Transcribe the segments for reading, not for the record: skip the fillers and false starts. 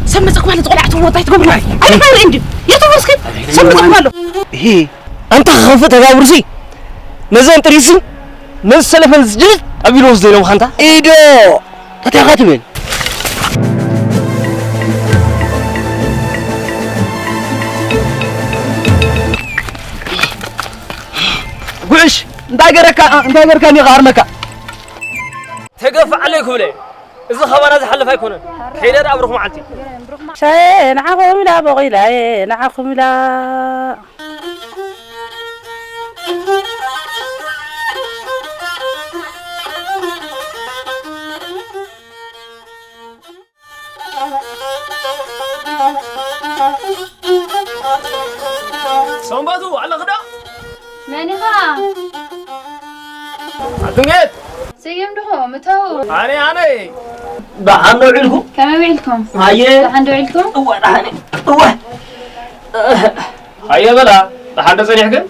سمسك واحد طلعت وطيت قبل معي انا ما عندي يا توسك سمسك ماله هي انت خفت تغاورسي نزن تريسي نسلفن سجد ابي لوز دينو خانتا ايدو تتاخاتبن قولش انت غيرك غارمك تقف عليك ولا إذا خبرنا زحلف هيكون حيلر أبروح معتي شيء نعقم لا بغيلا نعقم لا صنباتو على غدا ماني خا عدنيت سيم دخو متو أنا بحنو عيلكم كما وعدكم هاي بحندو عيدكم هو دحاني هو هيا بلا لحد صريحك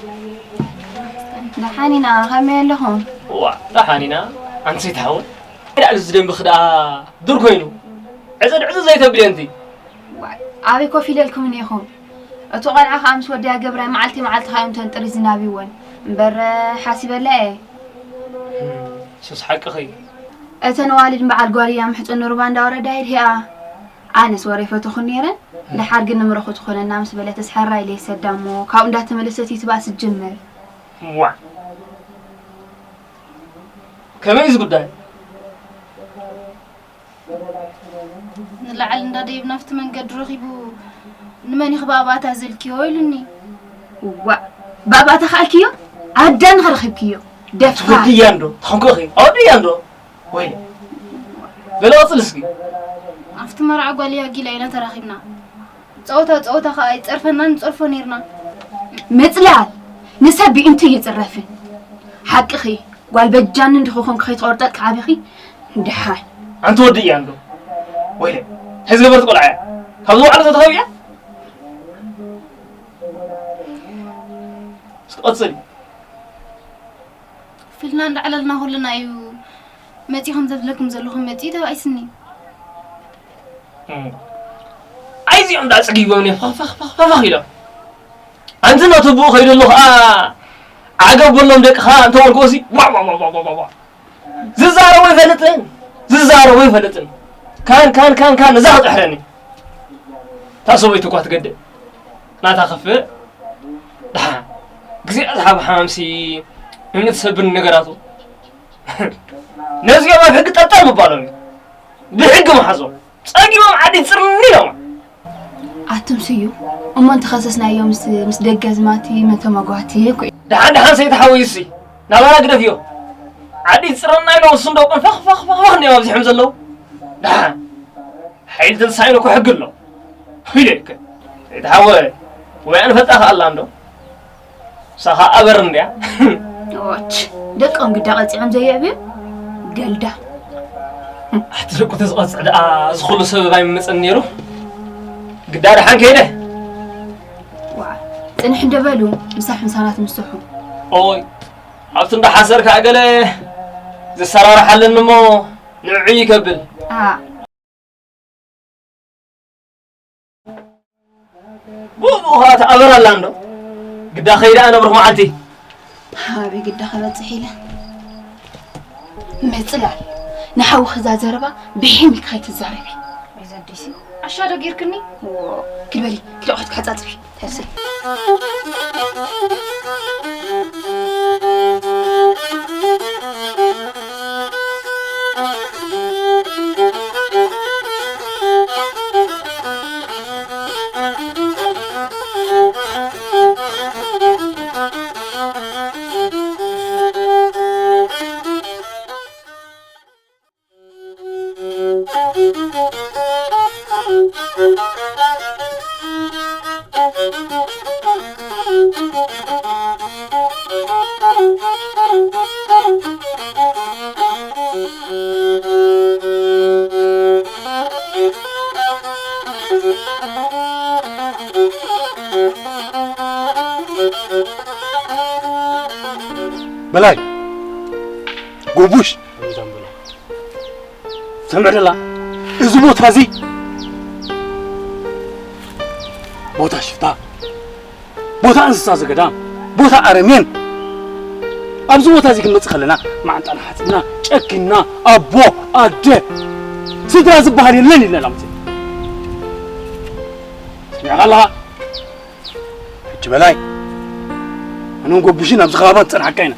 دحانينا خمي لهم وا دحانينا أنت تحاول لا الزلم بخدا دور كوينو عزد زي تبلي أنتي أبي كوفي لكم نيخون أتوقع خامس ودي أجبر معلتي خايم تنتري زنابي وين بر حاسب لا شو حق أخي أتنوالد مع الجوارية محط إنه ربان دورة داير هي أنا سواريفة تخنيرن لحرق إنه مرخو تخون النامس بلا تسحر رايلي سدامو كاون دات ملستي تباس الجمر وا كمان يزقداي نلعل ندادي بنفط من قد رغيبو نماني خبابات هزلكيو يلني وا بابات خالكيو عدان خرخبكيو دفع تفكياندو تخنكوخي أودياندو وين بلا وصلسكي أفت مرعى قولي هاقي لعينا تراخبنا صوتا خاي تصرفنا نتصرفو نيرنا مطلال نسبي انتو يتصرفن حق اخي قوال بجان اندخوخون كخي تقورتات كعابي اخي اندحال أنت ودياندو وين هزي برت قلعي كابزو على تتخبيع أتصلي فلنا نعللنا هولنا ايو متي خمزة لكم زلوهم متي تبعي سني عايزي عم دعس عقيبة مني فخ إلا أنت ما تبغى خير الله عقب والله مدك خا أنت والكوسي وا ززارة ويفلتن كان نزاهد أحراني تاسويتو قوات قد لا تخفى قزي أصحاب حامسي من تسبر النقراتو نازي ما فيك تطال مبالغ بحق ما حصل صاقيهم عادي تصرني لهم أتم سيو أما أنت خصصنا يوم مس دجاز ماتي متى ما قعدتي ده سيتحويسي نلا نقدر فيه عادي تصرنا له الصندوق فخ ني ما بزحم زلو ده حيل تنساينو كحق له هيك يتحول وين فتح الله عنده سخا أبرن يا واتش دق أم قد قلت زي أبي قلده أحترق تزقط أزخل سبب غير مسنيرو قدار حن كده واه تنحن دبلو مسح مسانات مستحو أوي عرفتن ده حسر كأجله زي سرار حل النمو نوعي كبل بو هات أبر الله عنده قد خير أنا بروح معتي هابي قد خلت حيلة مثلا نحو خزا زربا بحيمك خيت الزاربي إذا ديسي أشارة غيركني كل بالي كل واحد كحتاتبي تحسي بلاي قوبوش سمع الله إزموت هذي بوتا شفتا بوتا أنساز قدام بوتا أرمين أبزموت هذي كنا تخلنا ما أنت أنا حتنا شكنا أبو أده سيدنا زبهاري لين لا لامتي سمع الله بلاي أنا قوبوشين أبز غابات تنحكينا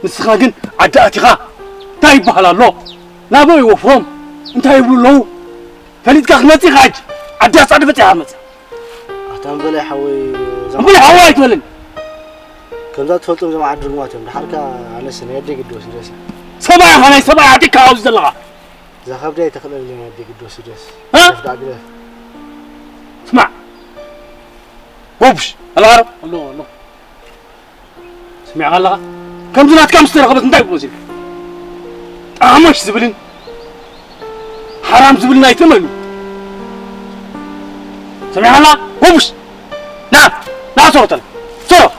مسخاجن عدأتها تايب بحلالله نابو يوفرم انت يقولوا له فليت كخمتي خاج عدي صدفتي حمد أتم بلا حوي بلا حوي تولن كم ذات فلتم زمان عدل مواتم الحركة على سنة يدي قدوس درس سبعة خلنا سبعة عديك عاوز دلها إذا خاب جاي تخلى لي يدي قدوس درس ها اسمع وبش العرب الله سمع الله كم زلات كم استرقبت انت يبوزي أعمش زبلين حرام زبلنا يتمنوا سمع الله وبش لا صوت صوت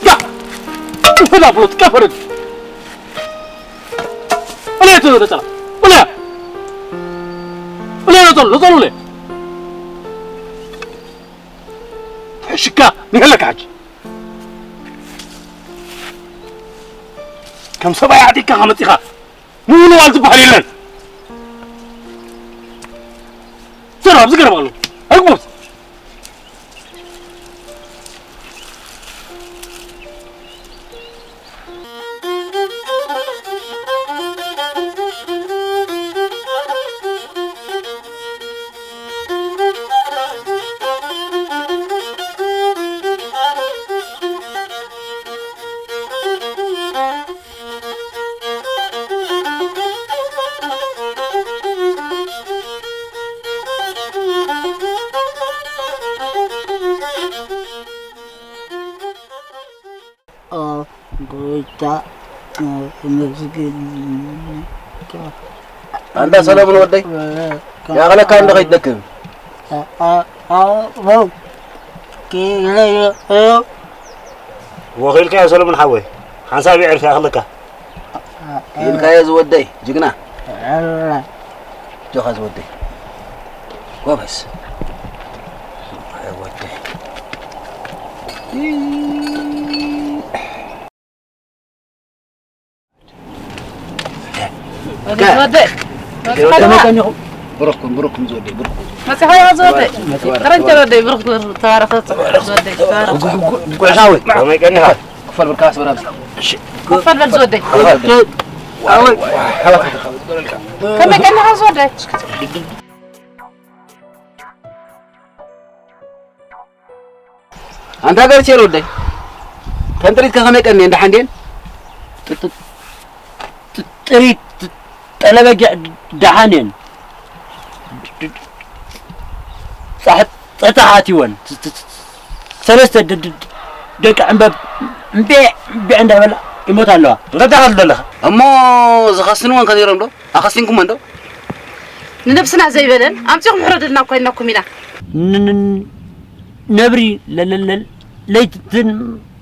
يا ولا بلوت كفرد ولا يتولى ترى ولا يتولى حشكا نقلك حاج كم سبعة يعطيك خمسة مو والد بحريلن سراب زكرة بقولوا أقبض أنت سلام ودي يا غلا كان دقيق دكم وغيلك يا سلام حوي حنسابي عرف يا خلك غيلك يا زودي جقنا جو خذ ودي كويس يا ودي بركم زودي بركم ما تحاول زودي ترى زودي بركم تعرف زودي تعرف قول حاوي ما يقني هذا كفر بالكاس ولا كفر بالزودي كم كان عاوز ودي أنت قال شيء ودي كان تريد كم كان عند حندين تريد أنا بجا دهانين صح تتعاتي ون ثلاثة دك عم بيع عندها ولا يموت الله لا دخل له أما زخسنون كان يرملو أخسنكم من دو نفسنا زي بدن أمتيهم حرد لنا كوينكم هنا نبري لا ليتن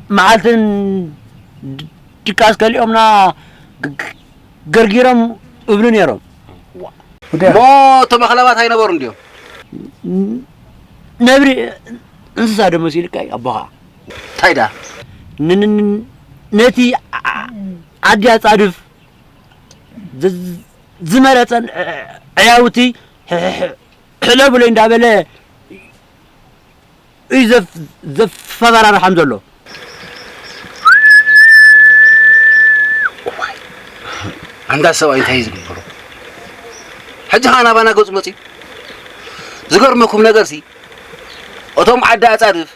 معلتن دكاس كليومنا غرغيرم ابنن يرم مو تبع خلوات هاي نبورن ديو نبري انسى دم سيلكاي ابها تايدا نتي عدي اصادف زمرتن عياوتي حلو بلي اندابله إذا فبر الحمد لله عندها سوا انت هي زغبرو حجها انا بانا قص مصي زغرمكم ነገር سي ኦቶም ዓዳ አጻድፍ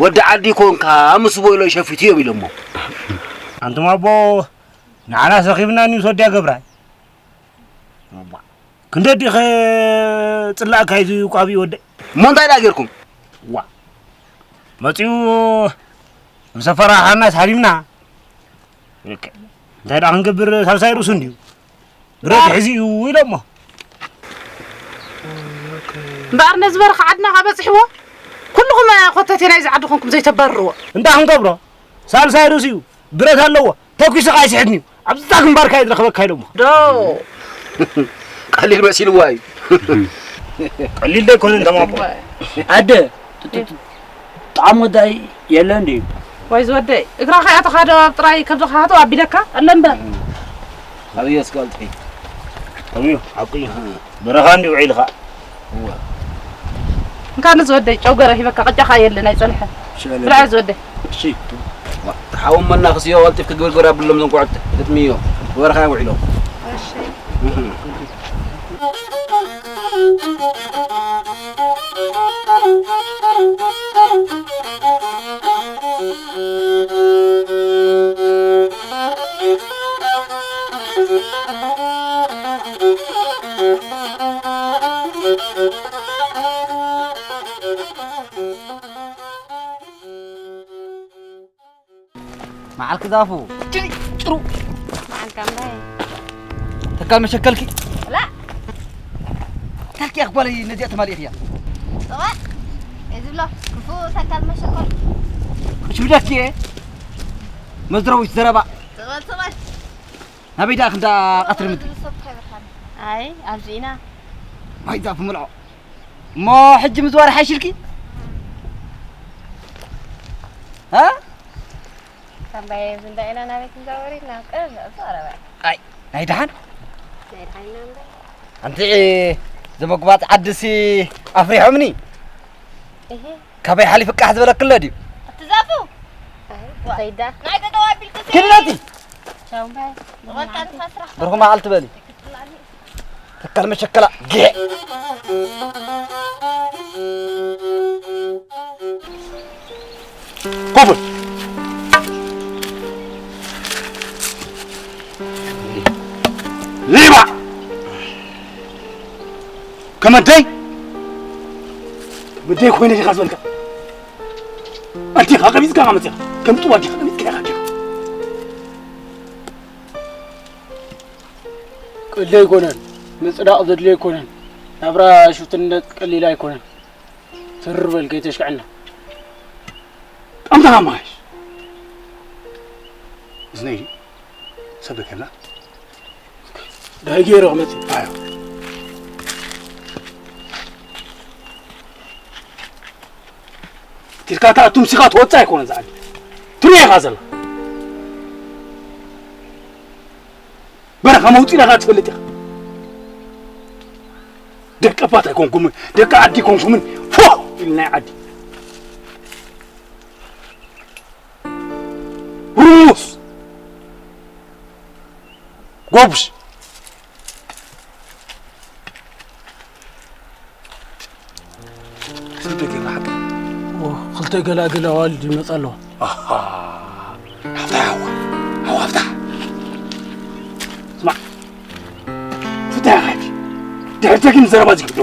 ወደ ዓዲ ኮንካ አምስቦ ኢሎ ሸፍቲዮ ቢለሞ አንተማ አቦ ናና ሰኺብና ንሶዲያ ገብራይ ክንደዲ ጽላእ ካይዙ ቋቢ ወደ ሞንታይ ዳገርኩም ዋ መጪው مسافر حنا سالمنا انت دا نغبر سالسايروس انديو برات حزي ويلما بارنا زبر قعدنا غبصحوا كلكم قطتنا يزعدكم زي تبروا انت هنغبرو سالسايروس يو برات الله تكوي سقاي سحدني ابزاكم باركا يدرخبك هيدمو دو قليل مسيل واي قليل ده كون انت ما عد طعمو داي يلا اندي وايز ودي اقرا خيات خادو طراي كبد خاتو ابيلكا اللمبا ابيس قلتي اميو حقي برهاندي وعيلها هو كان زودي جوغره هيبك قجا خايلنا يصلح بلا زودي شي تحاوم منا خسيو قلتي كغرغرا بلم زنقعت تتميو ورخا وعيلو ماشي معك دافو ጥሩ معك عملاي تكال مشكلكي لا تحكي اخباري نجيت مالي يا طبعا اذا لا كفو تكال مشكل شو بدك ايه مزروي زربا طبعا نبي داخل دا قطر مدري اي ارجينا ما يدافع ملعو ما حج مزوار حاشلكي ها sampai benda ina nabi tinjaurin nak suara ba اي نايدحان نايدحان انت زمقبات عدسي افريحمني ايه كبي حالي فقح زبلك لدي تزافو سيدا نايد دوابل كسي كلاتي شاو باي وانت تفسرح برغم ما قلت بالي تكل مشكله جي قبل ليبا كما داي بدي خوينا شي خاصولك انت خاقبيز كامتي كم توادي خاقبيز كده خاقي قلي يكونن مصداق زدلي يكونن نبرا شفتنت قليلا يكونن تربل كيتشكعنا أمتى ماش زني سبك لا ده غير رغمتي ايوه تلكاتا تمسكات وصا يكون زعل تري غازل برخه موتي لها تفلتي دك اباتا يكونكم دك عدي كونكم فو لنا عدي روس قوبش خلطي قلا والدي مثلا افتح هو افتح اسمع فتح يا غادي دعتك نزرباتك بدو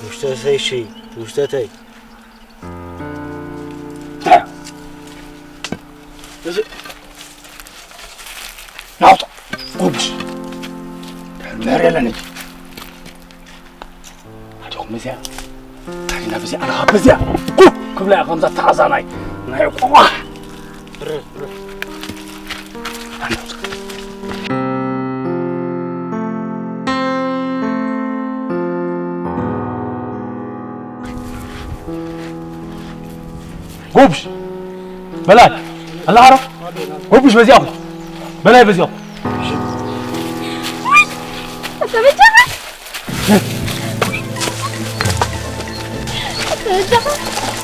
وشتاتي شي وشتاتي فتح نعطى قوبش المهر يلا نجي هاتيهم مزيان هاتينا بزيان انا خاب مزيان قوب كبلا خمسة تعزاناي ناي قوح قوبش بلاك هلا عرف قوبش بزياخو بلاي بزياخو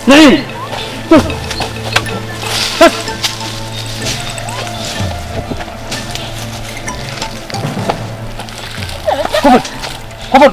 نعم خبر خبر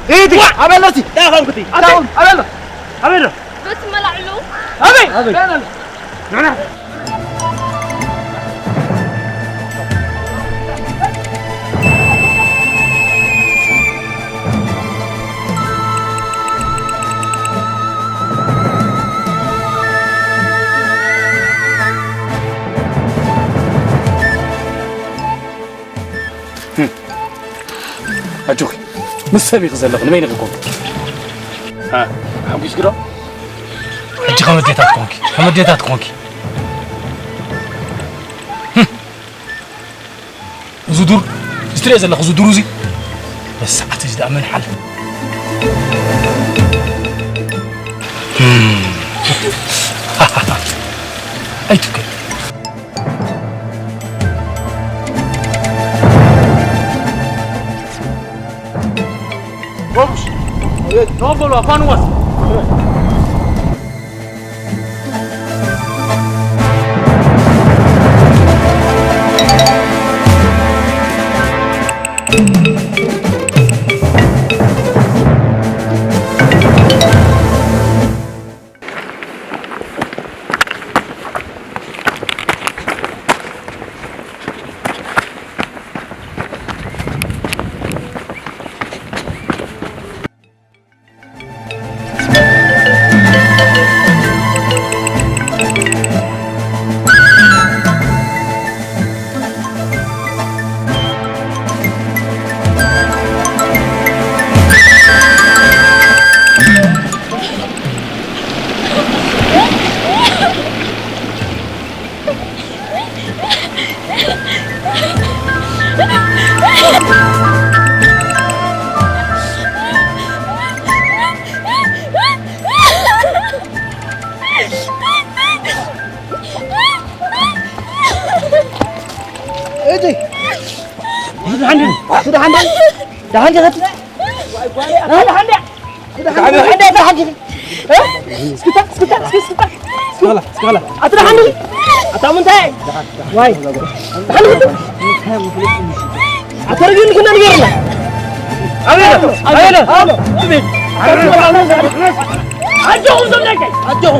ايدي عملتي داخل كنتي داخل عملنا عملنا بس ملعلو ابي لا لا أجوك مسابي غزلق نمين غيكون ها حبيش كده انت خمديتات كونكي زدور استري زلق زدوروزي بس ساعات جدا من حل أيتك ومش نوفل وفانوس أجو